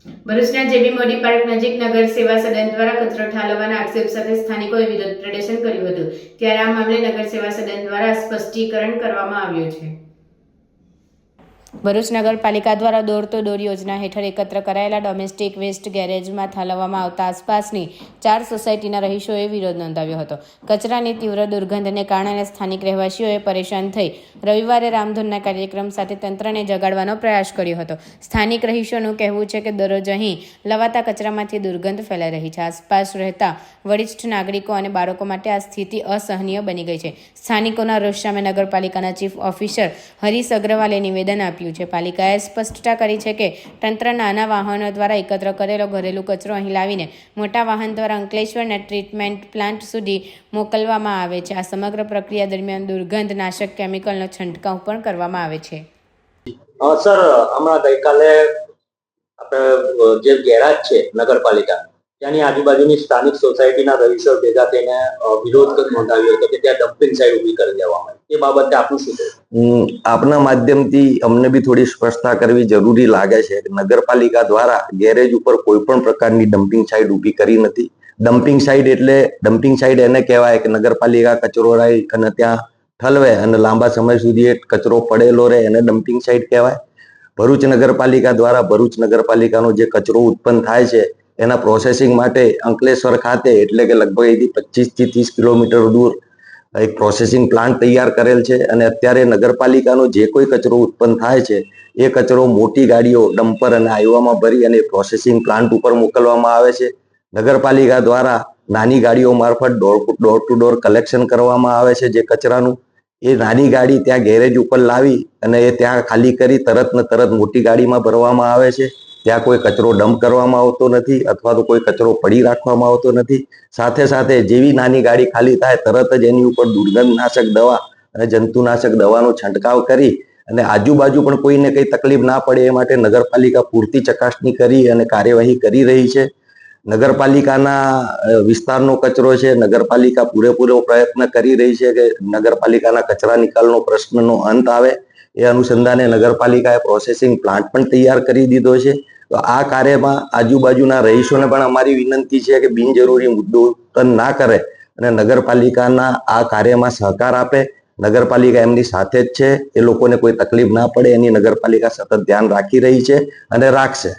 ભરૂચના જેબી મોડી પાર્ક નજીક નગર સેવા સદન દ્વારા કચરો ઠાલવવાના આક્ષેપ સાથે સ્થાનિકોએ વિરોધ પ્રદર્શન કર્યું હતું, ત્યારે આ મામલે નગર સેવા સદન દ્વારા સ્પષ્ટીકરણ કરવામાં આવ્યું છે। ભરૂચ નગરપાલિકા દ્વારા ડોર ટુ ડોર યોજના હેઠળ એકત્ર કરાયેલા ડોમેસ્ટિક વેસ્ટ ગેરેજમાં ઠાલવવામાં આવતા આસપાસની 4 સોસાયટીના રહીશોએ વિરોધ નોંધાવ્યો હતો। કચરાની તીવ્ર દુર્ગંધને કારણે સ્થાનિક રહેવાસીઓએ પરેશાન થઈ રવિવારે રામધૂનના કાર્યક્રમ સાથે તંત્રને જગાડવાનો પ્રયાસ કર્યો હતો। સ્થાનિક રહીશોનું કહેવું છે કે દરરોજ અહીં લવાતા કચરામાંથી દુર્ગંધ ફેલાઈ રહી છે। આસપાસ રહેતા વરિષ્ઠ નાગરિકો અને બાળકો માટે આ સ્થિતિ અસહનીય બની ગઈ છે। સ્થાનિકોના રોષ સામે નગરપાલિકાના ચીફ ઓફિસર હરીશ અગ્રવાલે નિવેદન આપ્યું છે। પાલિકાએ સ્પષ્ટતા કરી છે કે તંત્ર નાના વાહનો દ્વારા એકત્ર કરેલો ઘરેલું કચરો અહીં લાવીને મોટા વાહન દ્વારા અંકલેશ્વરના ટ્રીટમેન્ટ પ્લાન્ટ સુધી મોકલવામાં આવે છે। આ સમગ્ર પ્રક્રિયા દરમિયાન દુર્ગંધ નાશક કેમિકલનો છંટકાવ પણ કરવામાં આવે છે। સર, હમણાં ગઈકાલે આપણે જે ગેરાજ છે નગરપાલિકા ત્યાંની આજુબાજુની સ્થાનિક સોસાયટીના રહીશો ભેગા થઈને વિરોધ નોંધાવ્યો હતો કે ત્યાં ડમ્પિંગ સાઇટ ઊભી કરી દેવામાં આવી। એ બાબતે આપનું શું કહેવું? આપના માધ્યમથી અમને બી થોડી સ્પષ્ટતા કરવી જરૂરી લાગે છે કે નગરપાલિકા દ્વારા ગેરેજ ઉપર કોઈ પણ પ્રકારની ડમ્પિંગ સાઇટ ઊભી કરી નથી। ડમ્પિંગ સાઇટ એને કહેવાય કે નગરપાલિકા કચરો રહે અને ત્યાં ઠલવે અને લાંબા સમય સુધી એ કચરો પડેલો રહે એને ડમ્પિંગ સાઇટ કહેવાય। ભરૂચ નગરપાલિકા દ્વારા ભરૂચ નગરપાલિકાનો જે કચરો ઉત્પન્ન થાય છે એના પ્રોસેસિંગ માટે અંકલેશ્વર ખાતે એટલે કે લગભગ અહીંથી 25 થી 30 કિલોમીટર દૂર એક પ્રોસેસિંગ પ્લાન્ટ તૈયાર કરેલ છે અને અત્યારે નગરપાલિકાનો જે કોઈ કચરો ઉત્પન્ન થાય છે એ કચરો મોટી ગાડીઓ ડમ્પર અને આઈવામાં ભરી અને પ્રોસેસિંગ પ્લાન્ટ ઉપર મોકલવામાં આવે છે। નગરપાલિકા દ્વારા નાની ગાડીઓ મારફત ડોર ટુ ડોર કલેક્શન કરવામાં આવે છે। જે કચરાનું એ નાની ગાડી ત્યાં ગેરેજ ઉપર લાવી અને એ ત્યાં ખાલી કરી તરત ને તરત મોટી ગાડીમાં ભરવામાં આવે છે। ત્યાં કોઈ કચરો ડમ્પ કરવામાં આવતો નથી અથવા તો કોઈ કચરો પડી રાખવામાં આવતો નથી। સાથે સાથે જેવી નાની ગાડી ખાલી થાય તરત જ એની ઉપર દુર્ગંધનાશક દવા અને જંતુનાશક દવાનો છંટકાવ કરી અને આજુબાજુ પણ કોઈને કંઈ તકલીફ ના પડે એ માટે નગરપાલિકા પૂરતી ચકાસણી કરી અને કાર્યવાહી કરી રહી છે। નગરપાલિકાના વિસ્તારનો કચરો છે, નગરપાલિકા પૂરેપૂરો પ્રયત્ન કરી રહી છે કે નગરપાલિકાના કચરા નિકાલનો પ્રશ્નનો અંત આવે। એ અનુસંધાને નગરપાલિકાએ પ્રોસેસિંગ પ્લાન્ટ પણ તૈયાર કરી દીધો છે। તો આ કાર્યમાં આજુબાજુના રહીશોને પણ અમારી વિનંતી છે કે બિનજરૂરી મુદ્દો ઉત્પન્ન ના કરે અને નગરપાલિકાના આ કાર્યમાં સહકાર આપે। નગરપાલિકા એમની સાથે જ છે, એ લોકોને કોઈ તકલીફ ના પડે એની નગરપાલિકા સતત ધ્યાન રાખી રહી છે અને રાખશે।